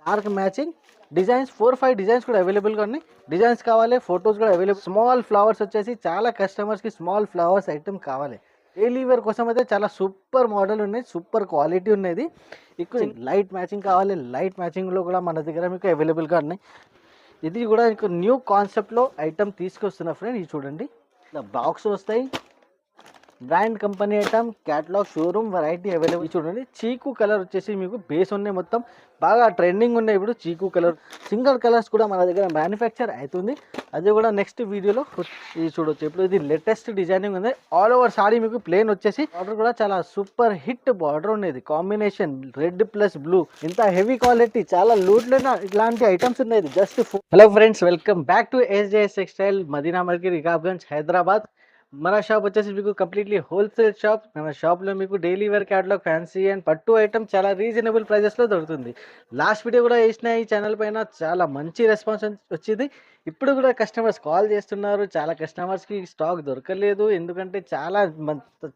Dark matching designs 4-5 designs కూడా అవైలబుల్గా ఉన్నాయి. డిజైన్స్ కావాలి, ఫొటోస్ కూడా అవైలబుల్. స్మాల్ ఫ్లవర్స్ వచ్చేసి చాలా కస్టమర్స్కి స్మాల్ ఫ్లవర్స్ ఐటమ్ కావాలి. డైలీ వేర్ కోసం అయితే చాలా సూపర్ మోడల్ ఉన్నాయి, సూపర్ క్వాలిటీ ఉన్నది. ఇక్కడ లైట్ మ్యాచింగ్ కావాలి, లైట్ మ్యాచింగ్లో కూడా మన దగ్గర మీకు అవైలబుల్గా ఉన్నాయి. ఇది కూడా మీకు న్యూ కాన్సెప్ట్లో ఐటమ్ తీసుకొస్తున్నా ఫ్రెండ్. ఇది చూడండి, ఇలా బాక్స్ వస్తాయి. Brand company item, catalogue, showroom variety available. చూడండి చీకు కలర్ వచ్చేసి మీకు బేస్ ఉన్నాయి, మొత్తం బాగా ట్రెండింగ్ ఉన్నాయి ఇప్పుడు చీకు కలర్. సింగల్ కలర్స్ కూడా మన దగ్గర మ్యానుఫ్యాక్చర్ అవుతుంది, అది కూడా నెక్స్ట్ వీడియోలో ఇది చూడొచ్చు. ఇప్పుడు ఇది లేటెస్ట్ డిజైనింగ్ ఉంది. ఆల్ ఓవర్ సారీ మీకు ప్లేన్ వచ్చేసి బార్డర్ కూడా చాలా సూపర్ హిట్ బార్డర్ ఉన్నది. కాంబినేషన్ రెడ్ ప్లస్ బ్లూ, ఇంత హెవీ క్వాలిటీ, చాలా లూట్లో ఇట్లాంటి ఐటమ్స్ ఉన్నాయి. Just hello friends, welcome back to SJS textile, Madina market, Rikabganj, Hyderabad. మన షాప్ వచ్చేసి మీకు కంప్లీట్లీ హోల్సేల్ షాప్. మన షాప్లో మీకు daily wear catalogue, fancy and పట్టు ఐటమ్ చాలా రీజనబుల్ ప్రైజెస్లో దొరుకుతుంది. లాస్ట్ వీడియో కూడా వేసిన ఈ ఛానల్ పైన చాలా మంచి రెస్పాన్స్ వచ్చింది. ఇప్పుడు కూడా కస్టమర్స్ కాల్ చేస్తున్నారు. చాలా కస్టమర్స్కి స్టాక్ దొరకలేదు, ఎందుకంటే చాలా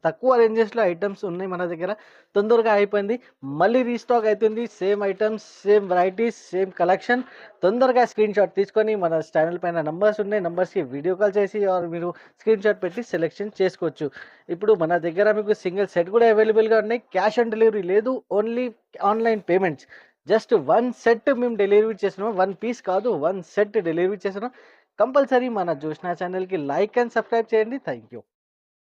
తక్కువ రేంజెస్లో ఐటమ్స్ ఉన్నాయి మన దగ్గర. తొందరగా అయిపోయింది, మళ్ళీ రీస్టాక్ అవుతుంది. Same items, same varieties, same collection. తొందరగా స్క్రీన్ షాట్ తీసుకొని మన ఛానల్ పైన నంబర్స్ ఉన్నాయి, నంబర్స్కి వీడియో కాల్ చేసి మీరు స్క్రీన్ షాట్ పెట్టి సెలెక్షన్ చేసుకోవచ్చు. ఇప్పుడు మన దగ్గర మీకు సింగిల్ సెట్ కూడా అవైలబుల్గా ఉన్నాయి. క్యాష్ ఆన్ డెలివరీ లేదు, only online payments. Just 1 set మేము డెలివరీ చేస్తున్నాం, 1 పీస్ కాదు, 1 సెట్ డెలివరీ చేస్తున్నాం. కంపల్సరీ మన జోష్నా ఛానల్కి లైక్ అండ్ సబ్స్క్రైబ్ చేయండి. Thank you.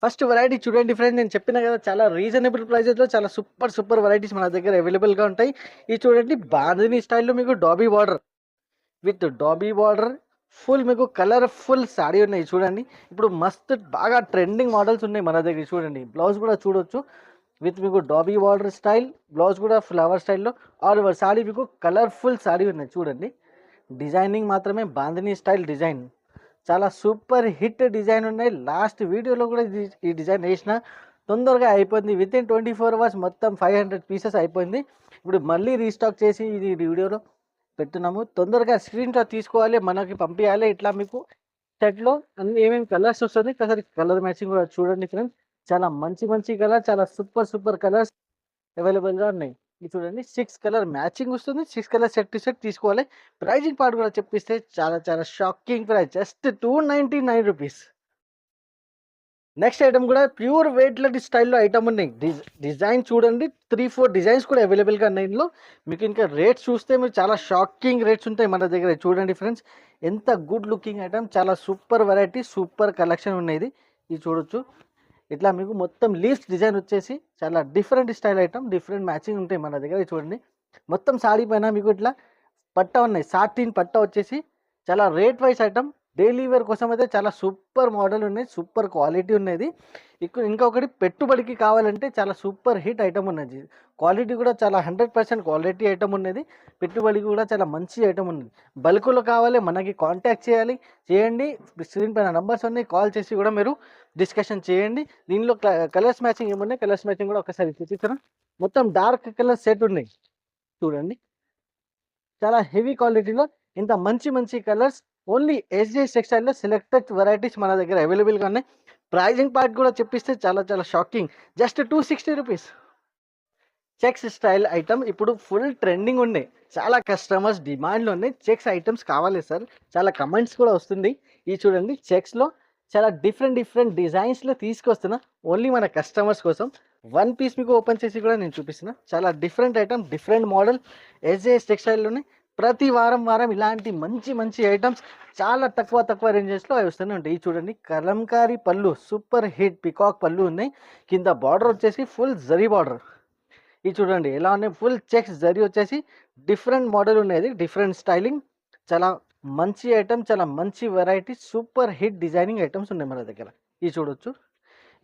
ఫస్ట్ వెరైటీ చూడండి ఫ్రెండ్, నేను చెప్పిన కదా చాలా రీజనబుల్ ప్రైజెస్లో చాలా సూపర్ వెరైటీస్ మన దగ్గర అవైలబుల్గా ఉంటాయి. ఇది చూడండి, బాందిని స్టైల్లో మీకు dobby border with dobby border, full మీకు కలర్ఫుల్ శారీ ఉన్నాయి. చూడండి ఇప్పుడు మస్త్ బాగా ట్రెండింగ్ మోడల్స్ ఉన్నాయి మన దగ్గర. చూడండి బ్లౌజ్ కూడా చూడొచ్చు, విత్ మీకు డాబీ బార్డర్ స్టైల్, బ్లౌజ్ కూడా ఫ్లవర్ స్టైల్లో. ఆల్ ఓవర్ శారీ మీకు కలర్ఫుల్ శారీ ఉన్నాయి. చూడండి డిజైనింగ్ మాత్రమే బాందిని స్టైల్ డిజైన్, చాలా సూపర్ హిట్ డిజైన్ ఉన్నాయి. లాస్ట్ వీడియోలో కూడా ఈ డిజైన్ వేసిన తొందరగా అయిపోయింది. విత్ ఇన్ 24 అవర్స్ మొత్తం 500 పీసెస్ అయిపోయింది. ఇప్పుడు మళ్ళీ రీస్టాక్ చేసి ఇది వీడియోలో పెడుతున్నాము. తొందరగా స్క్రీన్ షాట్ తీసుకోవాలి, మనకి పంపించాలి. ఇట్లా మీకు సెట్లో అన్ని ఏమేమి కలర్స్ వస్తుంది, ఒకసారి కలర్ మ్యాచింగ్ కూడా చూడండి ఫ్రెండ్స్. చాలా మంచి కలర్, చాలా సూపర్ కలర్స్ అవైలబుల్గా ఉన్నాయి. ఇది చూడండి 6 కలర్ మ్యాచింగ్ వస్తుంది, 6 కలర్ సెట్ టు సెట్ తీసుకోవాలి. ప్రైజింగ్ పార్ట్ కూడా చెప్పిస్తే చాలా shocking price, just 299 rupees. Next item కూడా ప్యూర్ వెయిట్లెస్ స్టైల్లో ఐటమ్ ఉన్నాయి. డిజైన్ చూడండి, 3-4 డిజైన్స్ కూడా అవైలబుల్గా ఉన్నాయి ఇందులో. మీకు ఇంకా రేట్స్ చూస్తే మీరు చాలా షాకింగ్ రేట్స్ ఉంటాయి మన దగ్గర. చూడండి ఫ్రెండ్స్, ఎంత గుడ్ లుకింగ్ ఐటమ్, చాలా సూపర్ వెరైటీ, సూపర్ కలెక్షన్ ఉన్నది. ఇది చూడొచ్చు, ఇట్లా మీకు మొత్తం లీవ్స్ డిజైన్ వచ్చేసి చాలా different style item, different matching ఉంటాయి మన దగ్గర. చూడండి మొత్తం సారీ పైన మీకు ఇట్లా పట్ట ఉన్నాయి, సాటిన్ పట్ట వచ్చేసి చాలా rate wise item. Daily wear కోసం అయితే చాలా సూపర్ మోడల్ ఉన్నాయి, సూపర్ క్వాలిటీ ఉన్నది. ఇంకొకటి పెట్టుబడికి కావాలంటే చాలా సూపర్ హిట్ ఐటమ్ ఉన్నది. క్వాలిటీ కూడా చాలా 100% క్వాలిటీ ఐటమ్ ఉన్నది. పెట్టుబడికి కూడా చాలా మంచి ఐటమ్ ఉన్నది. బల్క్లో కావాలి మనకి కాంటాక్ట్ చేయండి. స్క్రీన్ పైన నంబర్స్ ఉన్నాయి, కాల్ చేసి కూడా మీరు డిస్కషన్ చేయండి. దీనిలో కలర్స్ మ్యాచింగ్ ఏమున్నాయి, కలర్స్ మ్యాచింగ్ కూడా ఒకసారి చూపిస్తాను. మొత్తం డార్క్ కలర్ సెట్ ఉన్నాయి. చూడండి చాలా హెవీ క్వాలిటీలో ఇంత మంచి కలర్స్ ఓన్లీ SJS టెక్స్టైల్లో సెలెక్టెడ్ వెరైటీస్ మన దగ్గర అవైలబుల్గా ఉన్నాయి. ప్రైజింగ్ పార్ట్ కూడా చెప్పిస్తే చాలా shocking, just 260 rupees. Checks style item ఇప్పుడు ఫుల్ ట్రెండింగ్ ఉన్నాయి, చాలా కస్టమర్స్ డిమాండ్లో ఉన్నాయి. చెక్స్ ఐటమ్స్ కావాలి సార్, చాలా కమెంట్స్ కూడా వస్తుంది. ఇది చూడండి చెక్స్లో చాలా డిఫరెంట్ డిజైన్స్లో తీసుకొస్తున్నా ఓన్లీ మన కస్టమర్స్ కోసం. 1 పీస్ మీకు ఓపెన్ చేసి కూడా నేను చూపిస్తున్నా. చాలా different item, different model SJS టెక్స్టైల్లోనే ప్రతి వారం ఇలాంటి మంచి ఐటమ్స్ చాలా తక్కువ రేంజెస్లో అవి వస్తూనే ఉంటాయి. చూడండి కలంకారీ పళ్ళు, సూపర్ హిట్ పికాక్ పళ్ళు ఉన్నాయి. కింద బార్డర్ వచ్చేసి ఫుల్ జరీ బార్డర్. ఇది చూడండి ఎలా ఉన్నాయి, ఫుల్ చెక్స్ జరీ వచ్చేసి డిఫరెంట్ మోడల్ ఉన్నది, డిఫరెంట్ స్టైలింగ్. చాలా మంచి ఐటమ్, చాలా మంచి variety, super hit designing items ఉన్నాయి మన దగ్గర. ఇది చూడొచ్చు,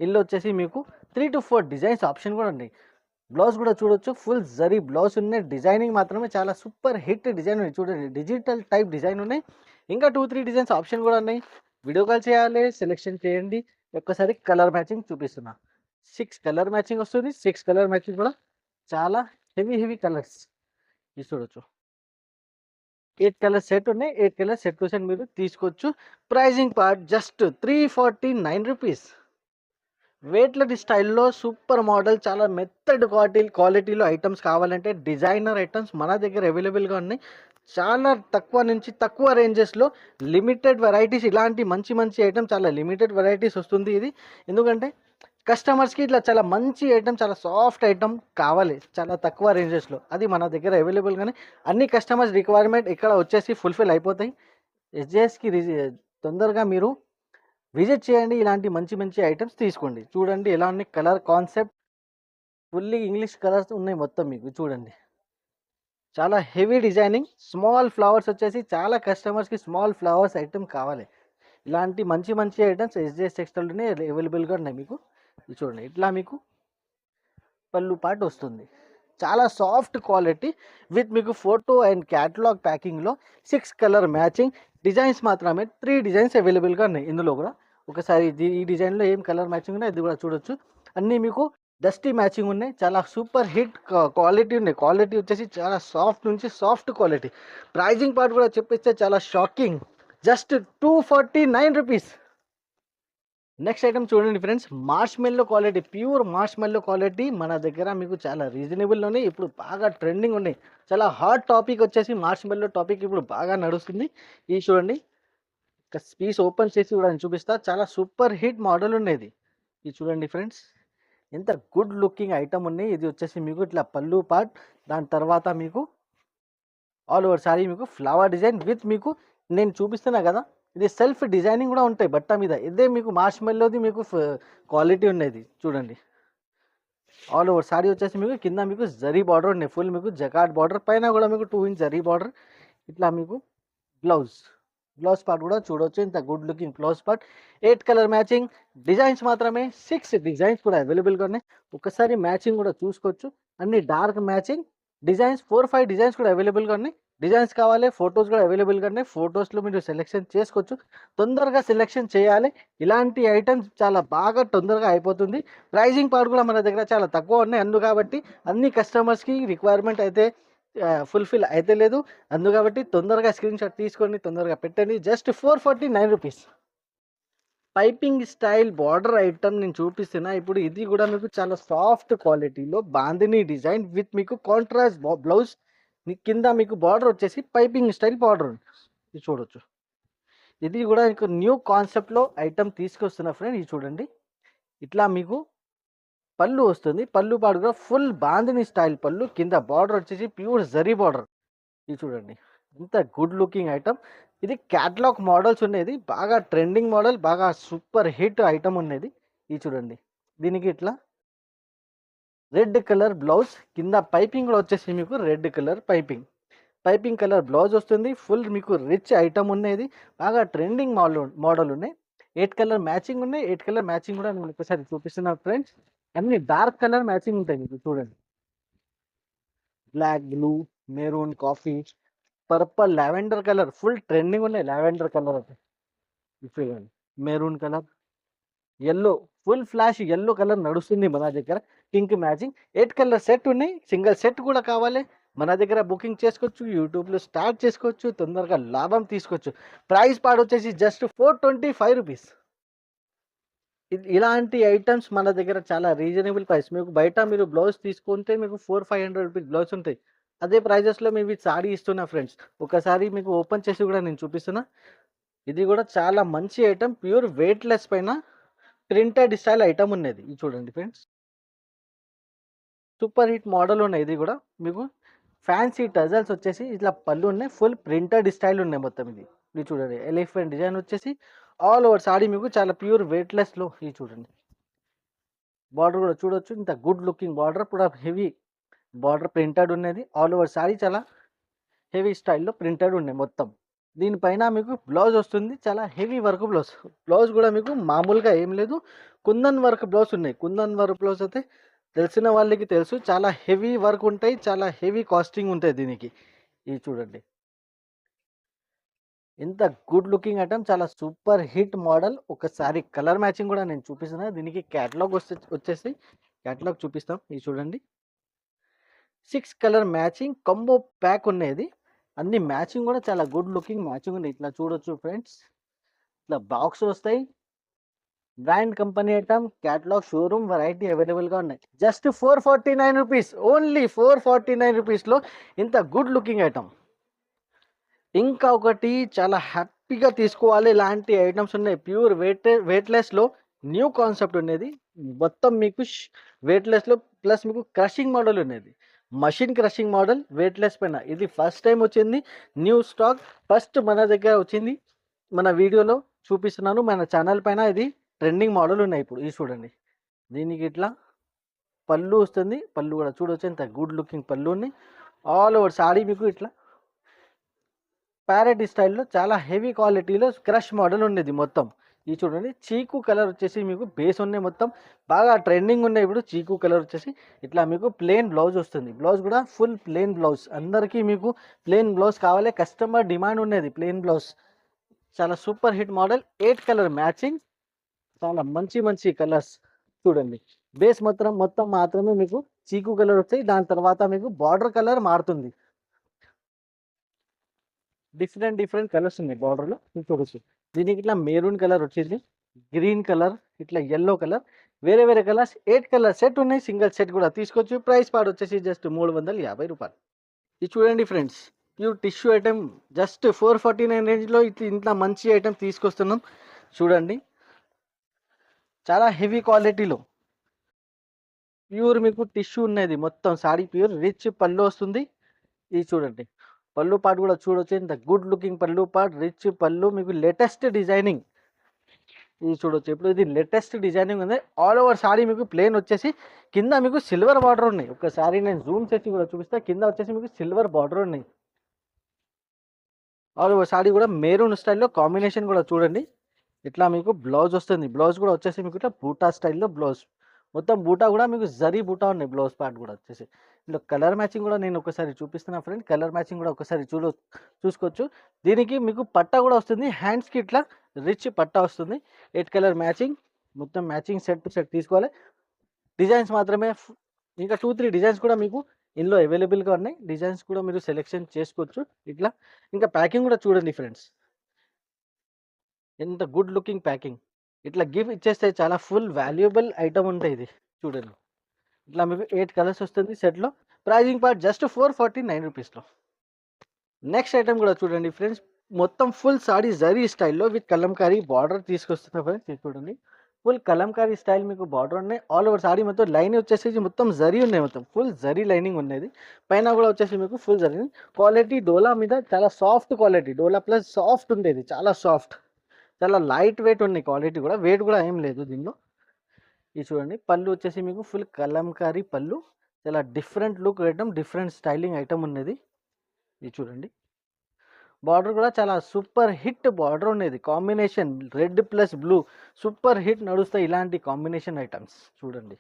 ఇందులో వచ్చేసి మీకు 3 to 4 డిజైన్స్ ఆప్షన్ కూడా ఉన్నాయి. బ్లౌజ్ కూడా చూడొచ్చు, ఫుల్ జరీ బ్లౌజ్ ఉన్నాయి. డిజైనింగ్ మాత్రమే చాలా సూపర్ హిట్ డిజైన్ ఉన్నాయి. చూడండి డిజిటల్ టైప్ డిజైన్ ఉన్నాయి. ఇంకా 2-3 డిజైన్స్ ఆప్షన్ కూడా ఉన్నాయి. వీడియో కాల్ చేయాలి, సెలెక్షన్ చేయండి. ఒక్కసారి కలర్ మ్యాచింగ్ చూపిస్తున్నా. 6 కలర్ మ్యాచింగ్ వస్తుంది. 6 కలర్ మ్యాచింగ్ కూడా చాలా హెవీ కలర్స్. ఇది చూడొచ్చు 8 కలర్ సెట్ ఉన్నాయి. 8 కలర్ సెట్ టు సెట్ మీరు తీసుకోవచ్చు. Pricing part just 349 rupees. Weightless స్టైల్‌లో సూపర్ మోడల్ చాలా మెత్తటి క్వాలిటీలో ఐటెమ్స్ కావాలంటే డిజైనర్ ఐటెమ్స్ మన దగ్గర అవైలబుల్‌గా ఉన్నాయి. చాలా తక్కువ నుంచి తక్కువ రేంజెస్‌లో లిమిటెడ్ వెరైటీస్ ఇలాంటి మంచి మంచి ఐటెమ్ చాలా లిమిటెడ్ వెరైటీస్ వస్తుంది ఇది. ఎందుకంటే కస్టమర్స్‌కి ఇట్లా చాలా మంచి ఐటెమ్ చాలా సాఫ్ట్ ఐటెమ్ కావాలి. చాలా తక్కువ రేంజెస్‌లో. అది మన దగ్గర అవైలబుల్‌గానే అన్ని కస్టమర్స్ రిక్వైర్మెంట్ ఇక్కడ వచ్చేసి ఫుల్‌ఫిల్ అయిపోతాయి. ఎస్‌జేఎస్‌కి తొందరగా మీరు విజిట్ చేయండి. ఇలాంటి మంచి మంచి ఐటెమ్స్ తీసుకోండి. చూడండి ఎలా ఉన్నాయి colour concept fully English colours ఉన్నాయి మొత్తం మీకు చూడండి. చాలా హెవీ డిజైనింగ్ స్మాల్ ఫ్లవర్స్ వచ్చేసి చాలా కస్టమర్స్‌కి స్మాల్ ఫ్లవర్స్ ఐటెమ్ కావాలి. ఇలాంటి మంచి మంచి ఐటెమ్స్ ఎస్‌జేఎస్ టెక్స్టైల్‌లోనే అవైలబుల్‌గా ఉన్నాయి మీకు. ఇది చూడండి ఇట్లా మీకు పళ్ళు పాటు వస్తుంది. చాలా సాఫ్ట్ క్వాలిటీ విత్ మీకు ఫోటో అండ్ క్యాటలాగ్ ప్యాకింగ్‌లో 6 కలర్ మ్యాచింగ్ డిజైన్స్ మాత్రమే 3 డిజైన్స్ అవైలబుల్‌గా ఉన్నాయి ఇందులో కూడా. ఒకసారి ఈ డిజైన్‌లో ఏం కలర్ మ్యాచింగ్ ఉన్నాయో ఇది కూడా చూడొచ్చు. అన్నీ మీకు డస్టీ మ్యాచింగ్ ఉన్నాయి. చాలా సూపర్ హిట్ క్వాలిటీ ఉన్నాయి. క్వాలిటీ వచ్చేసి చాలా సాఫ్ట్ నుంచి సాఫ్ట్ క్వాలిటీ. ప్రైజింగ్ పార్ట్ కూడా చెప్పిస్తే చాలా షాకింగ్. జస్ట్ ₹249. నెక్స్ట్ ఐటమ్ చూడండి ఫ్రెండ్స్, మార్ష్మెల్లో క్వాలిటీ, ప్యూర్ మార్ష్మెల్లో క్వాలిటీ మన దగ్గర మీకు చాలా రీజనబుల్లోనే ఇప్పుడు బాగా ట్రెండింగ్ ఉన్నాయి. చాలా హాట్ టాపిక్ వచ్చేసి మార్ష్మెల్లో టాపిక్ ఇప్పుడు బాగా నడుస్తుంది. ఇది చూడండి, ఒక పీస్ ఓపెన్ చేసి కూడా నేను చూపిస్తా. చాలా సూపర్ హిట్ మోడల్ ఉండేది. ఇది చూడండి ఫ్రెండ్స్, ఎంత గుడ్ లుకింగ్ ఐటమ్ ఉన్నాయి. ఇది వచ్చేసి మీకు ఇట్లా పళ్ళు పార్ట్, దాని తర్వాత మీకు ఆల్ ఓవర్ సారీ మీకు ఫ్లవర్ డిజైన్ విత్ మీకు నేను చూపిస్తున్నా కదా, ఇది సెల్ఫ్ డిజైనింగ్ కూడా ఉంటాయి బట్ట మీద. ఇదే మీకు మార్ష్మెల్లోది మీకు క్వాలిటీ ఉన్నది చూడండి. ఆల్ ఓవర్ సారీ వచ్చేసి మీకు కింద మీకు జరీ బార్డర్ ఉన్నాయి. ఫుల్ మీకు జకాట్ బార్డర్, పైన కూడా మీకు 2 ఇంచ్ జరీ బార్డర్. ఇట్లా మీకు బ్లౌజ్ బ్లౌజ్ పార్ట్ కూడా చూడవచ్చు. ఇంత good looking blouse part. 8 colour matching designs మాత్రమే 6 డిజైన్స్ కూడా అవైలబుల్గా ఉన్నాయి. ఒకసారి మ్యాచింగ్ కూడా చూసుకోవచ్చు. అన్ని డార్క్ మ్యాచింగ్ డిజైన్స్ 4-5 డిజైన్స్ కూడా అవైలబుల్గా ఉన్నాయి. డిజైన్స్ కావాలి, ఫొటోస్ కూడా అవైలబుల్గా ఉన్నాయి. ఫొటోస్లో మీరు సెలెక్షన్ చేసుకోవచ్చు. తొందరగా సెలెక్షన్ చేయాలి. ఇలాంటి ఐటమ్స్ చాలా బాగా తొందరగా అయిపోతుంది. ప్రైజింగ్ పార్ట్ కూడా మన దగ్గర చాలా తక్కువ ఉన్నాయి. కాబట్టి అన్ని కస్టమర్స్కి రిక్వైర్మెంట్ అయితే ఫుల్ఫిల్ అయితే లేదు. కాబట్టి తొందరగా స్క్రీన్ షాట్ తీసుకొని తొందరగా పెట్టండి. Just ₹449. Piping style border item నేను చూపిస్తున్నా ఇప్పుడు. ఇది కూడా మీకు చాలా సాఫ్ట్ క్వాలిటీలో బాందిని డిజైన్ విత్ మీకు కాంట్రాస్ట్ బ్లౌజ్. కింద మీకు బార్డర్ వచ్చేసి పైపింగ్ స్టైల్ బార్డర్ ఇది చూడొచ్చు. ఇది కూడా మీకు న్యూ కాన్సెప్ట్లో ఐటమ్ తీసుకొస్తున్నా ఫ్రెండ్. ఇది చూడండి, ఇట్లా మీకు పళ్ళు వస్తుంది. పళ్ళు పాటు కూడా ఫుల్ బాందిని స్టైల్ పళ్ళు, కింద బార్డర్ వచ్చేసి ప్యూర్ జరీ బార్డర్. ఇది చూడండి, ఇంత గుడ్ లుకింగ్ ఐటమ్. ఇది క్యాటలాగ్ మోడల్స్ ఉన్నది, బాగా ట్రెండింగ్ మోడల్, బాగా సూపర్ హిట్ ఐటమ్ ఉన్నది. ఇది చూడండి, దీనికి ఇట్లా రెడ్ కలర్ బ్లౌజ్, కింద పైపింగ్ కూడా వచ్చేసి మీకు red colour piping colour blouse వస్తుంది. ఫుల్ మీకు రిచ్ ఐటమ్ ఉన్నది, బాగా ట్రెండింగ్ మోడల్ ఉన్నాయి. 8 కలర్ మ్యాచింగ్ ఉన్నాయి. 8 కలర్ మ్యాచింగ్ కూడా నేను ఒకసారి చూపిస్తున్నా ఫ్రెండ్స్. అన్ని డార్క్ కలర్ మ్యాచింగ్ ఉంటాయి మీకు చూడండి. Black, blue, maroon, coffee, purple, lavender colour full trending ఉన్నాయి. లావెండర్ కలర్ అయితే ఇప్పుడు maroon colour, yellow, full flash yellow colour నడుస్తుంది మన దగ్గర. పింక్ మ్యాచింగ్ 8 కలర్ సెట్ ఉన్నాయి. సింగిల్ సెట్ కూడా కావాలి మన దగ్గర బుకింగ్ చేసుకోవచ్చు. యూట్యూబ్లో స్టార్ట్ చేసుకోవచ్చు. తొందరగా లాభం తీసుకోవచ్చు. ప్రైస్ పాడు వచ్చేసి జస్ట్ ₹425. ఇలాంటి ఐటమ్స్ మన దగ్గర చాలా రీజనబుల్ ప్రైస్. మీకు బయట మీరు బ్లౌజ్ తీసుకుంటే మీకు ₹400-500 బ్లౌజ్ ఉంటాయి. అదే ప్రైజెస్లో మేము సారీ ఇస్తున్నా ఫ్రెండ్స్. ఒకసారి మీకు ఓపెన్ చేసి కూడా నేను చూపిస్తున్నా. ఇది కూడా చాలా మంచి ఐటమ్, ప్యూర్ వెయిట్లెస్ పైన ప్రింటెడ్ స్టైల్ ఐటమ్ ఉన్నది. ఇది చూడండి ఫ్రెండ్స్, సూపర్ హిట్ మోడల్ ఉన్నాయి. ఇది కూడా మీకు ఫ్యాన్సీ టజల్స్ వచ్చేసి ఇట్లా పళ్ళు ఉన్నాయి. ఫుల్ ప్రింటెడ్ స్టైల్ ఉన్నాయి మొత్తం. ఇది చూడండి, ఎలిఫెంట్ డిజైన్ వచ్చేసి ఆల్ ఓవర్ సాడీ మీకు చాలా ప్యూర్ వెయిట్లెస్లో. ఇది చూడండి, బార్డర్ కూడా చూడొచ్చు. ఇంత గుడ్ లుకింగ్ బార్డర్, కూడా హెవీ బార్డర్ ప్రింటెడ్ ఉన్నది. ఆల్ ఓవర్ సారీ చాలా హెవీ స్టైల్లో ప్రింటెడ్ ఉన్నాయి మొత్తం. దీనిపైన మీకు బ్లౌజ్ వస్తుంది, చాలా హెవీ వర్క్ బ్లౌజ్. బ్లౌజ్ కూడా మీకు మామూలుగా ఏం లేదు, కుందన్ వర్క్ బ్లౌజ్ ఉన్నాయి. కుందన్ వర్క్ బ్లౌజ్ అయితే తెలిసిన వాళ్ళకి తెలుసు, చాలా హెవీ వర్క్ ఉంటాయి, చాలా హెవీ కాస్టింగ్ ఉంటాయి దీనికి. ఇది చూడండి, ఎంత గుడ్ లుకింగ్ ఐటమ్, చాలా సూపర్ హిట్ మోడల్. ఒకసారి కలర్ మ్యాచింగ్ కూడా నేను చూపిస్తున్నా. దీనికి క్యాటలాగ్ వచ్చేసి క్యాటలాగ్ చూపిస్తాం. ఇది చూడండి, 6 కలర్ మ్యాచింగ్ కంబో ప్యాక్ ఉన్నది. అన్ని మ్యాచింగ్ కూడా చాలా గుడ్ లుకింగ్ మ్యాచింగ్ ఉంది. ఇట్లా చూడొచ్చు ఫ్రెండ్స్, ఇట్లా బాక్స్ వస్తాయి. Brand company item, catalogue, showroom variety అవైలబుల్గా ఉన్నాయి. జస్ట్ 449 రూపీస్, ఓన్లీ 449 రూపీస్లో ఇంత గుడ్ లుకింగ్ ఐటమ్. ఇంకా ఒకటి చాలా హ్యాపీగా తీసుకోవాలి ఇలాంటి ఐటమ్స్ ఉన్నాయి. ప్యూర్ వెయిట్లెస్లో న్యూ కాన్సెప్ట్ ఉన్నది. మొత్తం మీకు వెయిట్లెస్లో ప్లస్ మీకు క్రషింగ్ మోడల్ ఉన్నది. మషిన్ క్రషింగ్ మోడల్ వెయిట్లెస్ పైన ఇది ఫస్ట్ టైం వచ్చింది. న్యూ స్టాక్ ఫస్ట్ మన దగ్గర వచ్చింది. మన వీడియోలో చూపిస్తున్నాను. మన ఛానల్ పైన ఇది ట్రెండింగ్ మోడల్ ఉన్నాయి. ఇప్పుడు ఇది చూడండి. దీనికి ఇట్లా పళ్ళు వస్తుంది. పళ్ళు కూడా చూడవచ్చు ఎంత గుడ్ లుకింగ్ పళ్ళు ఉన్నాయి. ఆల్ ఓవర్ సాడీ మీకు ఇట్లా ప్యారెట్ స్టైల్లో చాలా హెవీ క్వాలిటీలో క్రష్ మోడల్ ఉండేది. మొత్తం ఇది చూడండి. చీకు కలర్ వచ్చేసి మీకు బేస్ ఉన్నాయి. మొత్తం బాగా ట్రెండింగ్ ఉన్నాయి. ఇప్పుడు చీకు కలర్ వచ్చేసి ఇట్లా మీకు ప్లెయిన్ బ్లౌజ్ వస్తుంది. బ్లౌజ్ కూడా ఫుల్ ప్లెయిన్ బ్లౌజ్. అందరికీ మీకు ప్లెయిన్ బ్లౌజ్ కావాలి. కస్టమర్ డిమాండ్ ఉన్నది ప్లెయిన్ బ్లౌజ్. చాలా super hit model. 8 colour matching. చాలా మంచి మంచి కలర్స్ చూడండి. బేస్ మొత్తం మాత్రమే మీకు చీకు కలర్ వస్తాయి. దాని తర్వాత మీకు బార్డర్ కలర్ మారుతుంది. డిఫరెంట్ కలర్స్ ఉన్నాయి బార్డర్లో చూడొచ్చు. దీనికి ఇట్లా మెరూన్ కలర్ వచ్చింది, గ్రీన్ కలర్, ఇట్లా ఎల్లో కలర్, వేరే కలర్స్ 8 కలర్ సెట్ ఉన్నాయి. సింగిల్ సెట్ కూడా తీసుకోవచ్చు. ప్రైస్ పాడు వచ్చేసి జస్ట్ 350 రూపాయలు. ఇది చూడండి friends, pure tissue item just 449 రేంజ్లో ఇంట్లో మంచి ఐటమ్ తీసుకొస్తున్నాం. చూడండి చాలా హెవీ క్వాలిటీలో ప్యూర్ మీకు టిష్యూ ఉన్నది. మొత్తం సాడీ ప్యూర్ రిచ్ పళ్ళు వస్తుంది. ఇది చూడండి. పళ్ళు పాటు కూడా చూడొచ్చు. ఇంత గుడ్ లుకింగ్ పళ్ళు పాటు, రిచ్ పళ్ళు, మీకు లేటెస్ట్ డిజైనింగ్. ఇది చూడొచ్చు. ఇప్పుడు ఇది లేటెస్ట్ డిజైనింగ్ ఉంది. ఆల్ ఓవర్ సారీ మీకు ప్లేన్ వచ్చేసి కింద మీకు సిల్వర్ బార్డర్ ఉన్నాయి. ఒకసారి నేను జూమ్ చేసి కూడా చూపిస్తా. కింద వచ్చేసి మీకు సిల్వర్ బార్డర్ ఉన్నాయి. ఆల్ ఓవర్ సారీ కూడా మెరూన్ స్టైల్లో కాంబినేషన్ కూడా చూడండి. ఇట్లా మీకు బ్లౌజ్ వస్తుంది. బ్లౌజ్ కూడా వచ్చేసి మీకు ఇట్లా బూటా స్టైల్లో బ్లౌజ్. మొత్తం బూటా కూడా మీకు జరీ బూటా ఉన్నాయి. బ్లౌజ్ పార్ట్ కూడా వచ్చేసి ఇందులో కలర్ మ్యాచింగ్ కూడా నేను ఒకసారి చూపిస్తున్నా ఫ్రెండ్. కలర్ మ్యాచింగ్ కూడా ఒకసారి చూసుకోవచ్చు. దీనికి మీకు పట్టా కూడా వస్తుంది. హ్యాండ్స్కి ఇట్లా రిచ్ పట్టా వస్తుంది. 8 కలర్ మ్యాచింగ్. మొత్తం మ్యాచింగ్ సెట్ టు సెట్ తీసుకోవాలి. డిజైన్స్ మాత్రమే. ఇంకా 2-3 డిజైన్స్ కూడా మీకు ఇందులో అవైలబుల్గా ఉన్నాయి. డిజైన్స్ కూడా మీరు సెలెక్షన్ చేసుకోవచ్చు. ఇట్లా ఇంకా ప్యాకింగ్ కూడా చూడండి ఫ్రెండ్స్. ఎంత గుడ్ లుకింగ్ ప్యాకింగ్. ఇట్లా గిఫ్ట్ ఇచ్చేస్తే చాలా ఫుల్ వాల్యుబుల్ ఐటమ్ ఉంటాయి. ఇది చూడండి. ఇట్లా మీకు 8 కలర్స్ వస్తుంది సెట్లో. ప్రైజింగ్ పార్ట్ జస్ట్ 449 రూపీస్లో. నెక్స్ట్ ఐటమ్ కూడా చూడండి ఫ్రెండ్స్. మొత్తం ఫుల్ సాడీ జరీ స్టైల్లో విత్ కలంకారీ బార్డర్ తీసుకొస్తున్నా ఫ్రెండ్స్. ఇది చూడండి. ఫుల్ కలంకారీ స్టైల్ మీకు బార్డర్ ఉన్నాయి. ఆల్ ఓవర్ సాడీ మొత్తం లైన్ వచ్చేసి మొత్తం జరీ ఉన్నాయి. మొత్తం ఫుల్ జరీ లైనింగ్ ఉన్నది. పైన కూడా వచ్చేసి మీకు ఫుల్ జరీ. క్వాలిటీ డోలా మీద చాలా సాఫ్ట్ క్వాలిటీ. డోలా ప్లస్ సాఫ్ట్ ఉండేది. చాలా సాఫ్ట్, చాలా లైట్ వెయిట్ ఉన్నాయి. క్వాలిటీ కూడా వెయిట్ కూడా ఏం లేదు దీనిలో. ఇది చూడండి. పళ్ళు వచ్చేసి మీకు ఫుల్ కలంకారీ పళ్ళు. చాలా different look item, different styling item ఉన్నది. ఇది చూడండి. బార్డర్ కూడా చాలా సూపర్ హిట్ బార్డర్ ఉన్నది. Combination red plus blue super hit నడుస్తాయి ఇలాంటి కాంబినేషన్ ఐటమ్స్. చూడండి.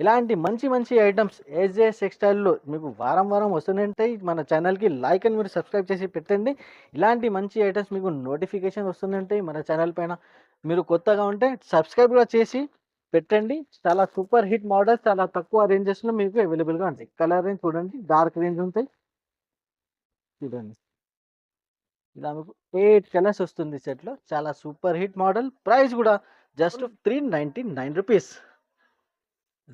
ఇలాంటి మంచి మంచి ఐటమ్స్ ఏజే టెక్స్టైల్లో మీకు వారం వస్తుంటాయి. మన ఛానల్కి లైక్ అని మీరు సబ్స్క్రైబ్ చేసి పెట్టండి. ఇలాంటి మంచి ఐటమ్స్ మీకు నోటిఫికేషన్ వస్తుంటాయి మన ఛానల్ పైన. మీరు కొత్తగా ఉంటే సబ్స్క్రైబ్ కూడా చేసి పెట్టండి. చాలా సూపర్ హిట్ మోడల్స్ చాలా తక్కువ రేంజెస్లో మీకు అవైలబుల్గా ఉంటాయి. కలర్ రేంజ్ చూడండి. డార్క్ రేంజ్ ఉంటాయి. చూడండి. ఇలా మీకు 8 కలర్స్ వస్తుంది సెట్లో. చాలా సూపర్ హిట్ మోడల్. ప్రైస్ కూడా జస్ట్ 399 రూపీస్.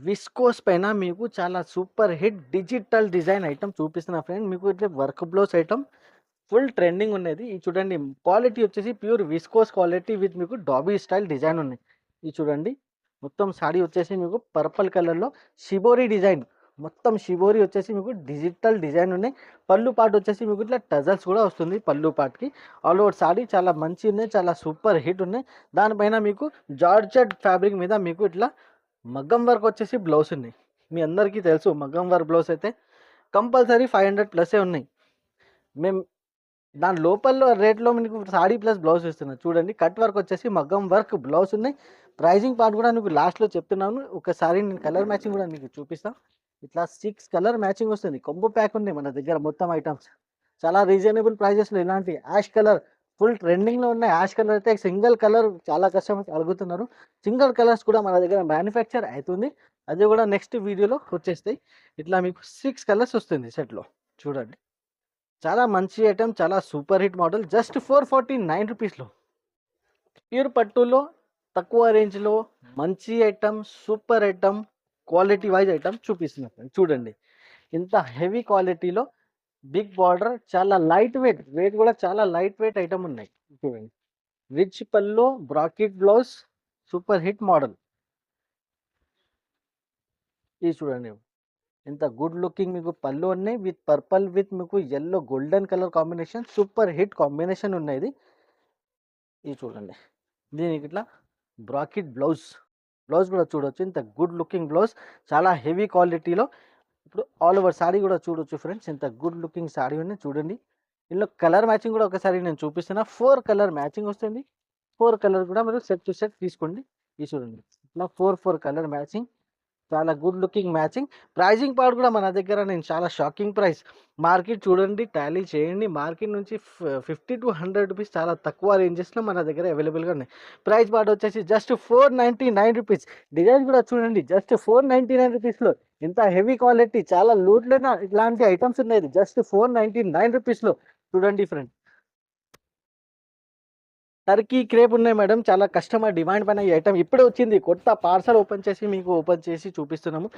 విస్కోస్ పైన మీకు చాలా super hit digital design item చూపిస్తున్నా ఫ్రెండ్. మీకు ఇట్లా work blouse item full trending ఉన్నది. ఇది చూడండి. క్వాలిటీ వచ్చేసి ప్యూర్ విస్కోస్ క్వాలిటీ విత్ మీకు డాబీ స్టైల్ డిజైన్ ఉన్నాయి. ఇది చూడండి. మొత్తం సాడీ వచ్చేసి మీకు పర్పుల్ కలర్లో షిబోరి డిజైన్. మొత్తం షిబోరి వచ్చేసి మీకు డిజిటల్ డిజైన్ ఉన్నాయి. పళ్ళు పాటు వచ్చేసి మీకు ఇట్లా టజల్స్ కూడా వస్తుంది పళ్ళు పాటుకి. ఆల్ ఓవర్ సాడీ చాలా మంచి ఉన్నాయి. చాలా సూపర్ హిట్ ఉన్నాయి. దానిపైన మీకు జార్జెట్ ఫ్యాబ్రిక్ మీద మీకు ఇట్లా మగ్గం వర్క్ వచ్చేసి బ్లౌజ్ ఉన్నాయి. మీ అందరికీ తెలుసు మగ్గం వర్క్ బ్లౌజ్ అయితే కంపల్సరీ 500+ ఉన్నాయి. మేము దాని లోపల రేట్లో మీకు సాడీ ప్లస్ బ్లౌజ్ ఇస్తున్నాం. చూడండి. కట్ వర్క్ వచ్చేసి మగ్గం వర్క్ బ్లౌజ్ ఉన్నాయి. ప్రైజింగ్ పార్ట్ కూడా మీకు లాస్ట్లో చెప్తున్నాను. ఒకసారి నేను కలర్ మ్యాచింగ్ కూడా మీకు చూపిస్తాను. ఇట్లా 6 కలర్ మ్యాచింగ్ వస్తుంది. కొంబో ప్యాక్ ఉంది మన దగ్గర మొత్తం ఐటమ్స్. చాలా రీజనబుల్ ప్రైజెస్లో ఇలాంటి యాష్ కలర్ ఫుల్ ట్రెండింగ్లో ఉన్నాయి. యాష్ కలర్ అయితే సింగిల్ కలర్ చాలా కస్టమర్స్ అడుగుతున్నారు. సింగిల్ కలర్స్ కూడా మన దగ్గర మ్యానుఫ్యాక్చర్ అవుతుంది. అది కూడా నెక్స్ట్ వీడియోలో వచ్చేస్తాయి. ఇట్లా మీకు 6 కలర్స్ వస్తుంది సెట్లో. చూడండి. చాలా మంచి ఐటమ్, చాలా సూపర్ హిట్ మోడల్. జస్ట్ 449 రూపీస్లో. ప్యూర్ పట్టులో తక్కువ రేంజ్లో మంచి item, super item, quality wise item చూపిస్తున్నా friends. చూడండి ఇంత హెవీ క్వాలిటీలో బిగ్ బార్డర్, చాలా లైట్ వెయిట్, వెయిట్ కూడా చాలా లైట్ వెయిట్ ఐటమ్ ఉన్నాయి. చూడండి రిచ్ పల్లో, bracket blouse, super hit model. ఇది చూడండి ఇంత గుడ్ లుకింగ్ మీకు పళ్ళు ఉన్నాయి విత్ పర్పల్ విత్ మీకు yellow golden colour combination, super hit combination ఉన్నాయి. ఇది చూడండి దీనికి ఇట్లా బ్రాకెట్ బ్లౌజ్, బ్లౌజ్ కూడా చూడొచ్చు ఇంత గుడ్ లుకింగ్ బ్లౌజ్, చాలా హెవీ క్వాలిటీలో. ఇప్పుడు ఆల్ ఓవర్ సారీ కూడా చూడొచ్చు ఫ్రెండ్స్, ఇంత గుడ్ లుకింగ్ సారీ ఉంది. చూడండి ఇందులో కలర్ మ్యాచింగ్ కూడా ఒకసారి నేను చూపిస్తున్నా. 4 కలర్ మ్యాచింగ్ వస్తుంది. 4 కలర్ కూడా మీరు సెట్ టు సెట్ తీసుకోండి. ఇది చూడండి ఇట్లా 4 కలర్ మ్యాచింగ్, చాలా good looking matching. Pricing part కూడా మన దగ్గర నేను చాలా షాకింగ్ ప్రైస్, మార్కెట్ చూడండి టాలీ చేయండి, మార్కెట్ నుంచి 50 to 100 రూపీస్ చాలా తక్కువ రేంజెస్లో మన దగ్గర అవైలబుల్గా ఉన్నాయి. ప్రైస్ పార్ట్ వచ్చేసి జస్ట్ 499 రూపీస్. డిజైన్ కూడా చూడండి జస్ట్ 499 రూపీస్లో, ఇంత హెవీ క్వాలిటీ చాలా లూట్లో ఇట్లాంటి ఐటమ్స్ ఉన్నాయి జస్ట్ 499 రూపీస్లో. చూడండి ఫ్రెండ్ టర్కీ క్రేప్ ఉన్నాయి మేడం, చాలా కస్టమర్ డిమాండ్ పైన ఈ ఐటమ్ ఇప్పుడే వచ్చింది, కొత్త పార్సల్ ఓపెన్ చేసి చూపిస్తున్నాము.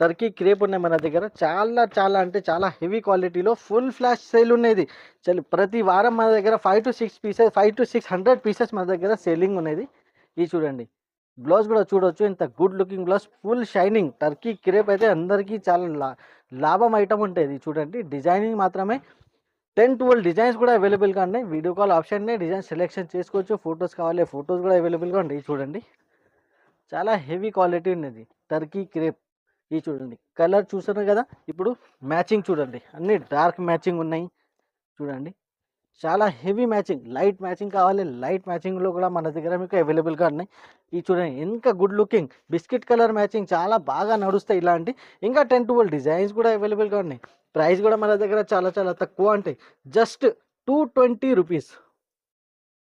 టర్కీ క్రేప్ ఉన్నాయి మన దగ్గర, చాలా అంటే చాలా హెవీ క్వాలిటీలో ఫుల్ ఫ్లాష్ సేల్ ఉన్నది. ప్రతి వారం మన దగ్గర 5 to 6 పీసెస్, 5 to 600 పీసెస్ మన దగ్గర సేలింగ్ ఉన్నది. ఇది చూడండి బ్లౌజ్ కూడా చూడొచ్చు, ఇంత good looking blouse, full shining. Turkey crepe అయితే అందరికీ చాలా లాభం ఐటమ్ ఉంటుంది. చూడండి డిజైనింగ్ మాత్రమే 10-12 డిజైన్స్ కూడా అవైలబుల్గా ఉన్నాయి. Video call option design selection చేసుకోవచ్చు. ఫొటోస్ కావాలి, ఫొటోస్ కూడా అవైలబుల్గా ఉంటాయి. చూడండి చాలా హెవీ క్వాలిటీ ఉన్నది టర్కీ క్రేప్. ఇది చూడండి కలర్ చూసారు కదా, ఇప్పుడు మ్యాచింగ్ చూడండి అన్ని డార్క్ మ్యాచింగ్ ఉన్నాయి. చూడండి చాలా హెవీ మ్యాచింగ్, లైట్ మ్యాచింగ్ కావాలి, లైట్ మ్యాచింగ్లో కూడా మన దగ్గర మీకు అవైలబుల్గా ఉన్నాయి. ఇది చూడండి ఇంకా good looking biscuit colour matching చాలా బాగా నడుస్తాయి ఇలాంటి. ఇంకా 10-12 డిజైన్స్ కూడా అవైలబుల్గా ఉన్నాయి. ప్రైస్ కూడా మన దగ్గర చాలా తక్కువ ఉంటాయి, జస్ట్ 220 రూపీస్,